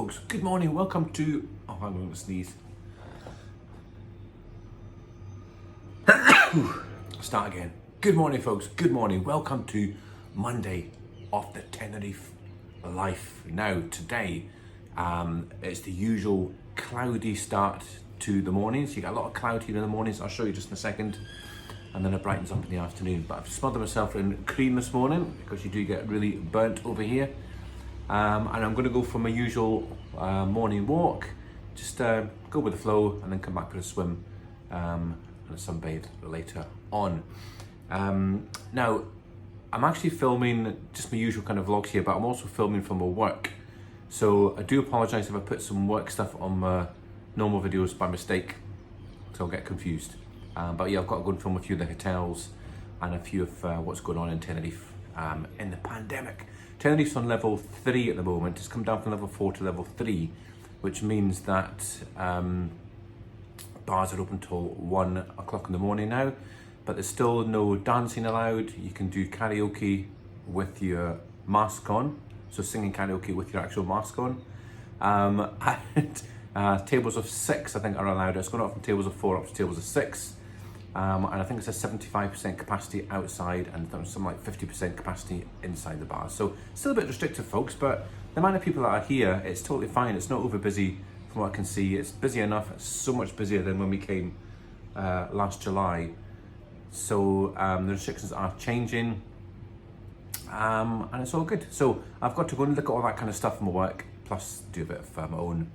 folks, good morning, welcome to, oh hang on, I'm going to sneeze. Start again. Good morning folks, good morning, welcome to Monday off the Tenerife life. Now today, it's the usual cloudy start to the mornings. You get a lot of cloud here in the mornings, I'll show you just in a second. And then it brightens up in the afternoon. But I've smothered myself in cream this morning because you do get really burnt over here. And I'm going to go for my usual morning walk, just go with the flow and then come back for a swim and a sunbathe later on. Now, I'm actually filming just my usual kind of vlogs here, but I'm also filming for my work. So I do apologise if I put some work stuff on my normal videos by mistake, so I'll get confused. But yeah, I've got to go and film a few of the hotels and a few of what's going on in Tenerife in the pandemic. Tenerife's on level 3 at the moment. It's come down from level 4 to level 3, which means that bars are open till 1 o'clock in the morning now, but there's still no dancing allowed. You can do karaoke with your mask on, so singing karaoke with your actual mask on. And tables of 6 I think are allowed. It's gone up from tables of 4 up to tables of 6. And I think it's a 75% capacity outside and something like 50% capacity inside the bar. So still a bit restrictive, folks, but the amount of people that are here, it's totally fine. It's not over busy from what I can see. It's busy enough. It's so much busier than when we came last July. So the restrictions are changing and it's all good. So I've got to go and look at all that kind of stuff from my work, plus do a bit of my own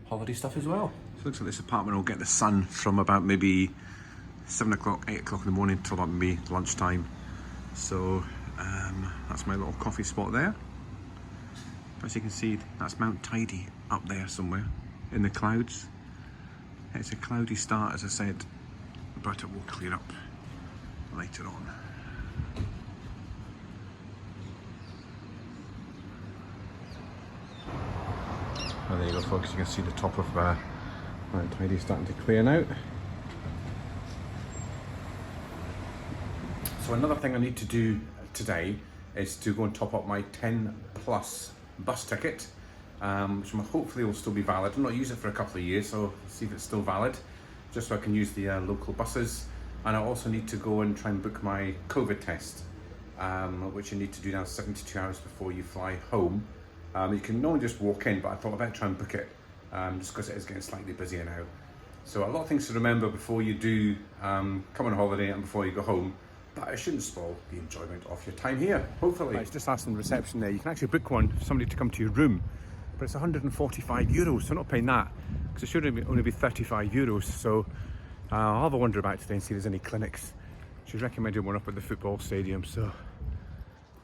holiday stuff as well. So it looks like this apartment will get the sun from about maybe 7 o'clock, 8 o'clock in the morning till about maybe lunchtime. So that's my little coffee spot there. As you can see, that's Mount Tidy up there somewhere in the clouds. It's a cloudy start, as I said, but it will clear up later on. Oh, there you go, folks. You can see the top of Mount Tidy starting to clear now. So another thing I need to do today is to go and top up my 10 plus bus ticket, which hopefully will still be valid. I've not used it for a couple of years, so see if it's still valid, just so I can use the local buses. And I also need to go and try and book my COVID test, which you need to do now 72 hours before you fly home. You can normally just walk in, but I thought I'd better try and book it, just because it is getting slightly busier now. So a lot of things to remember before you do come on holiday and before you go home. But it shouldn't spoil the enjoyment of your time here, hopefully. Right, it's just asking the reception there. You can actually book one for somebody to come to your room, but it's 145 euros, so I'm not paying that, because it should only be 35 euros. So I'll have a wander about today and see if there's any clinics. She's recommended one up at the football stadium, so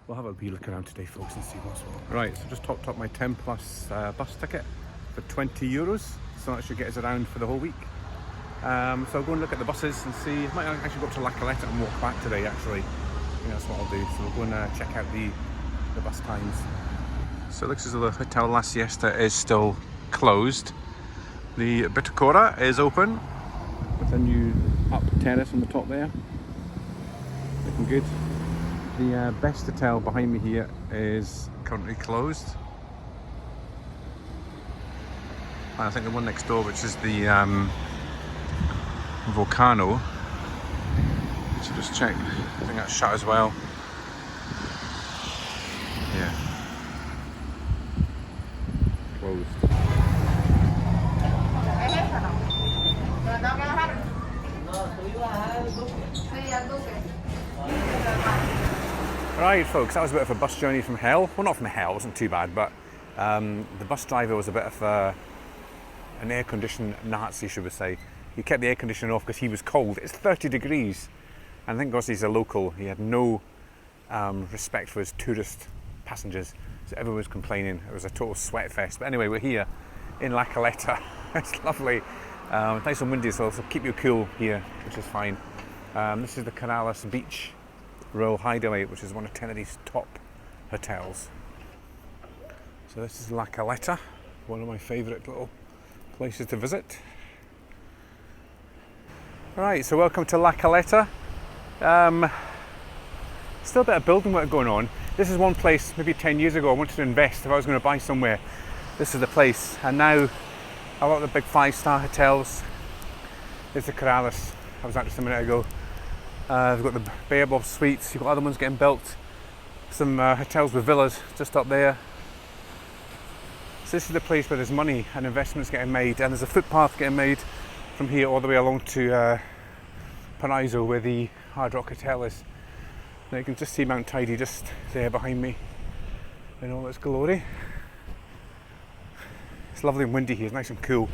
we'll have a wee look around today, folks, and see what's what. Right, so just topped up my 10 plus bus ticket for 20 euros, so that should get us around for the whole week. So I'll go and look at the buses and see. I might actually go up to Caleta and walk back today, actually. I think that's what I'll do. So we'll go and check out the bus times. So it looks as though the Hotel La Siesta is still closed. The Bitacora is open with a new up terrace on the top there. Looking good. The Best Hotel behind me here is currently closed. And I think the one next door, which is the Volcano, so just check, I think that's shut as well. Yeah, closed. Right folks, that was a bit of a bus journey from hell. Well, not from hell, it wasn't too bad, but the bus driver was a bit of an air-conditioned Nazi, should we say. He kept the air conditioning off because he was cold. It's 30 degrees. And thank God he's a local. He had no respect for his tourist passengers. So everyone was complaining. It was a total sweat fest. But anyway, we're here in La Caleta. It's lovely. Nice and windy as well, so keep you cool here, which is fine. This is the Canales Beach Royal Hideaway, which is one of Tenerife's top hotels. So this is La Caleta, one of my favourite little places to visit. Right, so welcome to La Caleta. Still a bit of building work going on. This is one place, maybe 10 years ago, I wanted to invest if I was going to buy somewhere. This is the place, and now a lot of the big 5-star hotels. There's the Corrales I was at just a minute ago. They've got the Bay Above suites, you've got other ones getting built. Some hotels with villas just up there. So this is the place where there's money and investments getting made, and there's a footpath getting made from here all the way along to Paraiso, where the Hard Rock Hotel is. Now you can just see Mount Tidy just there behind me in all its glory. It's lovely and windy here, it's nice and cool.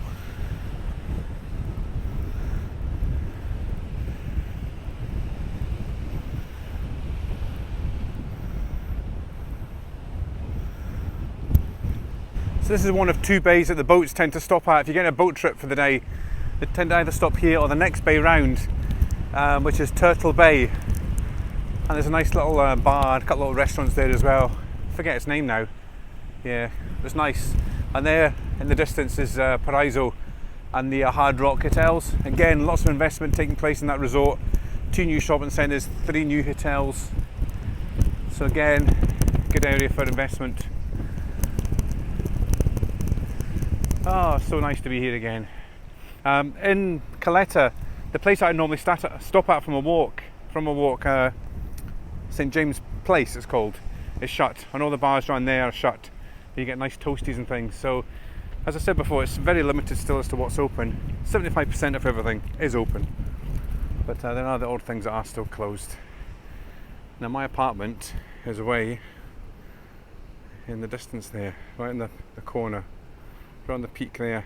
So this is one of 2 bays that the boats tend to stop at. If you're getting a boat trip for the day, they tend to either stop here or the next bay round, which is Turtle Bay. And there's a nice little bar and a couple of little restaurants there as well. I forget its name now. Yeah, it's nice. And there in the distance is Paraiso and the Hard Rock hotels. Again, lots of investment taking place in that resort. 2 new shopping centres, 3 new hotels. So again, good area for investment. Oh, so nice to be here again. In Caleta, the place I normally stop at from a walk, St James Place it's called, is shut, and all the bars around there are shut. You get nice toasties and things. So, as I said before, it's very limited still as to what's open. 75% of everything is open, but there are the odd things that are still closed. Now my apartment is away in the distance there, right in the corner. On the peak there.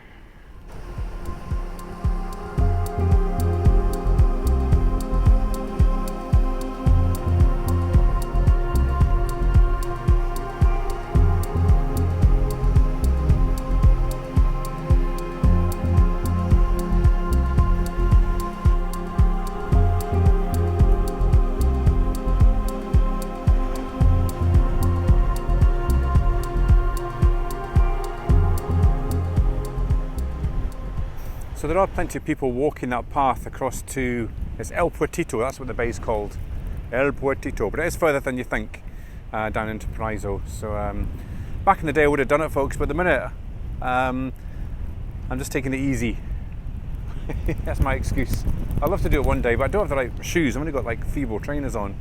So there are plenty of people walking that path across to, it's El Puertito, that's what the bay's called, El Puertito, but it is further than you think, down into Paraiso. So back in the day I would have done it, folks, but at the minute I'm just taking it easy. That's my excuse. I'd love to do it one day, but I don't have the right shoes. I've only got like feeble trainers on.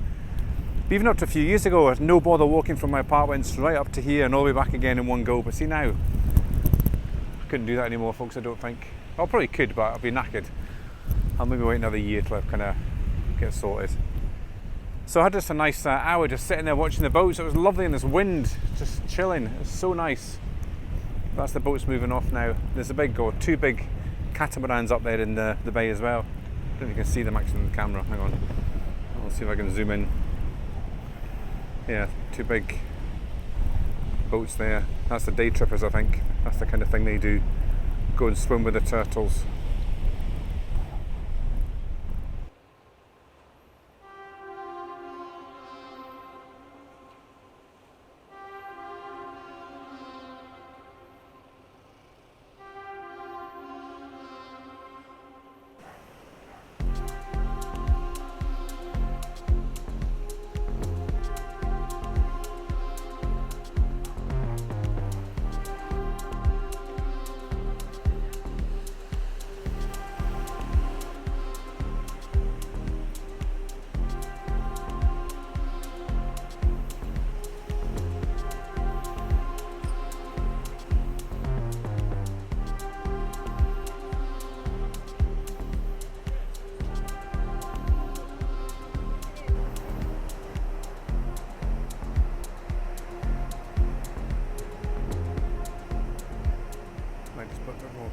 But even up to a few years ago, I had no bother walking from my apartments right up to here and all the way back again in one go. But see now, I couldn't do that anymore, folks, I don't think. I probably could, but I'll be knackered. I'll maybe wait another year till I kind of get sorted. So I had just a nice hour just sitting there watching the boats. It was lovely in this wind, just chilling. It was so nice. That's the boats moving off now. There's a big, or 2 big catamarans up there in the bay as well. I don't know if you can see them actually in the camera. Hang on. I'll see if I can zoom in. Yeah, 2 big boats there. That's the day trippers, I think. That's the kind of thing they do. Go and swim with the turtles.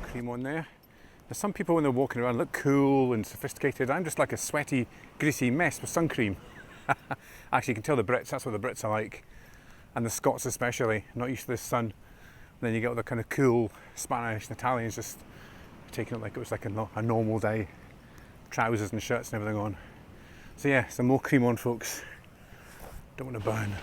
Cream on there. Now some people when they're walking around look cool and sophisticated. I'm just like a sweaty, greasy mess with sun cream. Actually, you can tell the Brits, that's what the Brits are like. And the Scots especially, not used to this sun. And then you get all the kind of cool Spanish and Italians just taking it like it was like a normal day. Trousers and shirts and everything on. So yeah, some more cream on, folks. Don't want to burn.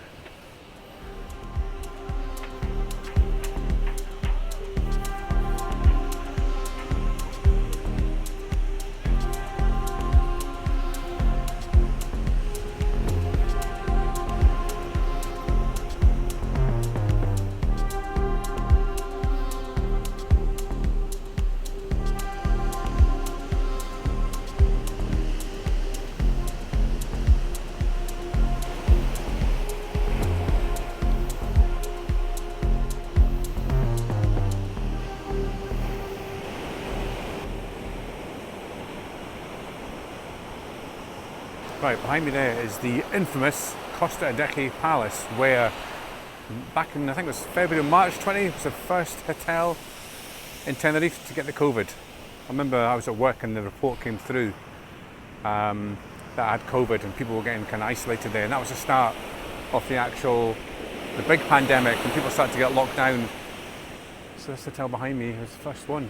Right, behind me there is the infamous Costa Adeje Palace, where back in, I think it was February or March 20, it was the first hotel in Tenerife to get the COVID. I remember I was at work and the report came through that I had COVID and people were getting kind of isolated there, and that was the start of the big pandemic when people started to get locked down. So this hotel behind me was the first one,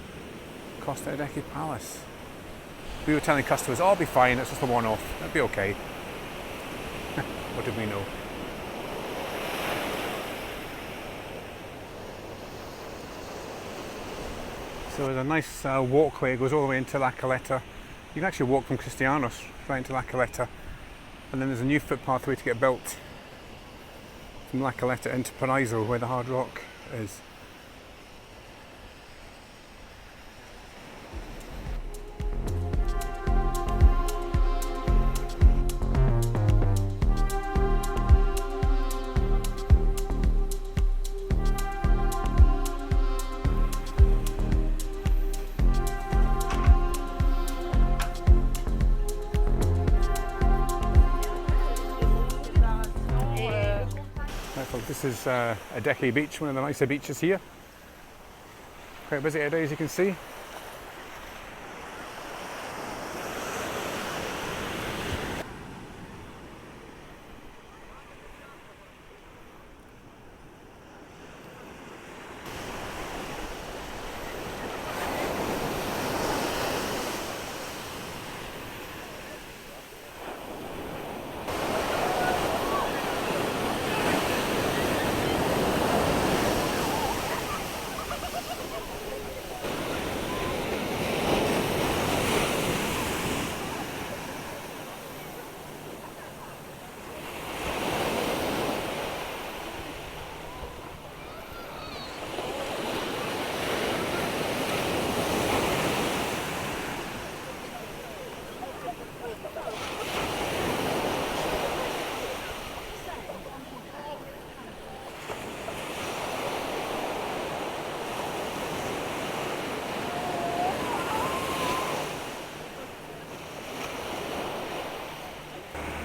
Costa Adeje Palace. We were telling customers, oh, I'll be fine, it's just a one-off, it'll be okay. What did we know? So there's a nice walkway, it goes all the way into La Caleta. You can actually walk from Cristianos right into La Caleta. And then there's a new footpathway to get built from La Caleta into Paraíso, where the Hard Rock is. This is Adeje Beach, one of the nicer beaches here. Quite busy today, as you can see.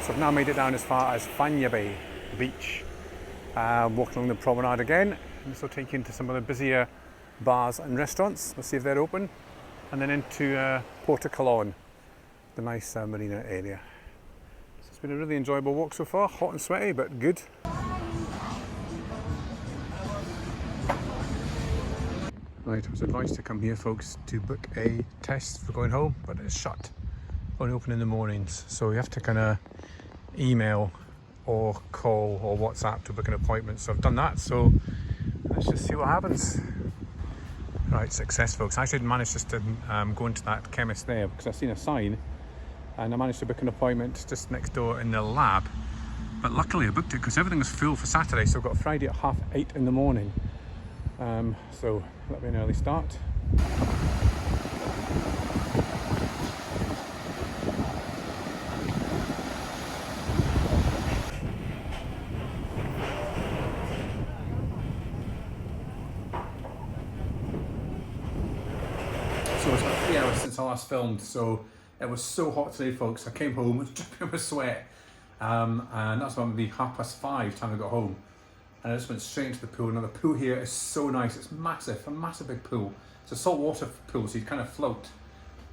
So I've now made it down as far as Fanya Bay Beach. Walking along the promenade again, and this will take you into some of the busier bars and restaurants. We'll see if they're open. And then into Porto Colón, the nice marina area. So it's been a really enjoyable walk so far, hot and sweaty, but good. Right, I was advised to come here, folks, to book a test for going home, but it's shut. Only open in the mornings, so you have to kind of email or call or WhatsApp to book an appointment. So I've done that, so let's just see what happens. Right, success, folks. I actually managed just to go into that chemist there because I've seen a sign, and I managed to book an appointment just next door in the lab. But luckily I booked it because everything was full for Saturday, so I've got Friday at 8:30 in the morning. So that'll be an early start. So it's been 3 hours since I last filmed, so it was so hot today, folks. I came home, was dripping with sweat, and that's about maybe 5:30 time I got home. And I just went straight into the pool. Now the pool here is so nice, it's massive, a massive big pool. It's a saltwater pool, so you kind of float.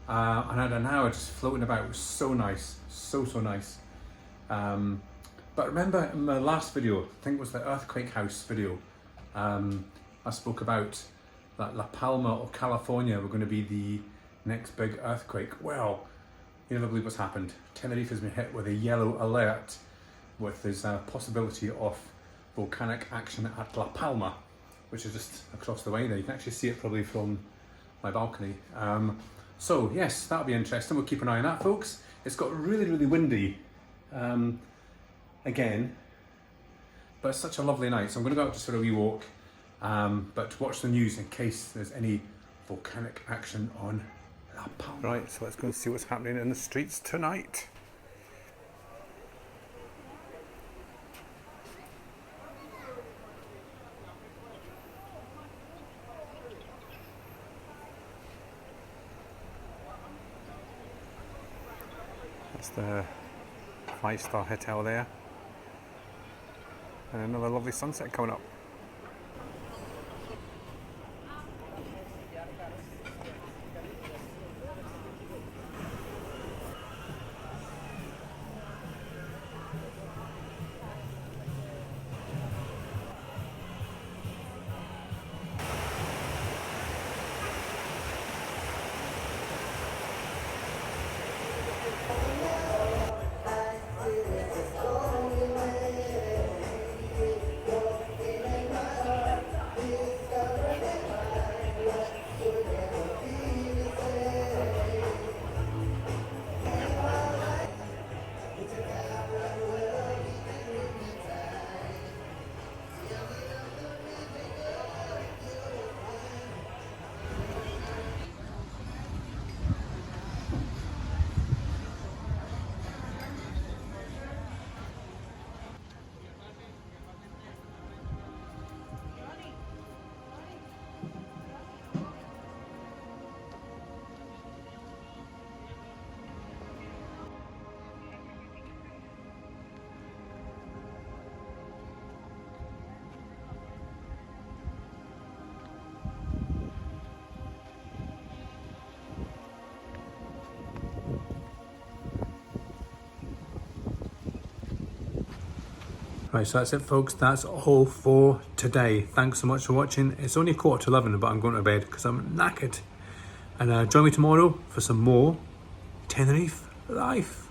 And I had an hour just floating about, it was so nice, so nice. But remember in my last video, I think it was the earthquake house video, I spoke about that La Palma or California were going to be the next big earthquake. Well, you never believe what's happened. Tenerife has been hit with a yellow alert with this possibility of volcanic action at La Palma, which is just across the way there. You can actually see it probably from my balcony. So yes, that'll be interesting. We'll keep an eye on that, folks. It's got really windy again, but it's such a lovely night. So I'm going to go out just for a wee walk, but watch the news in case there's any volcanic action on La Palma. Right, so let's go and see what's happening in the streets tonight. That's the 5-star hotel there. And another lovely sunset coming up. Right, so that's it folks, that's all for today. Thanks so much for watching. It's only 11:15, but I'm going to bed because I'm knackered. And join me tomorrow for some more Tenerife life.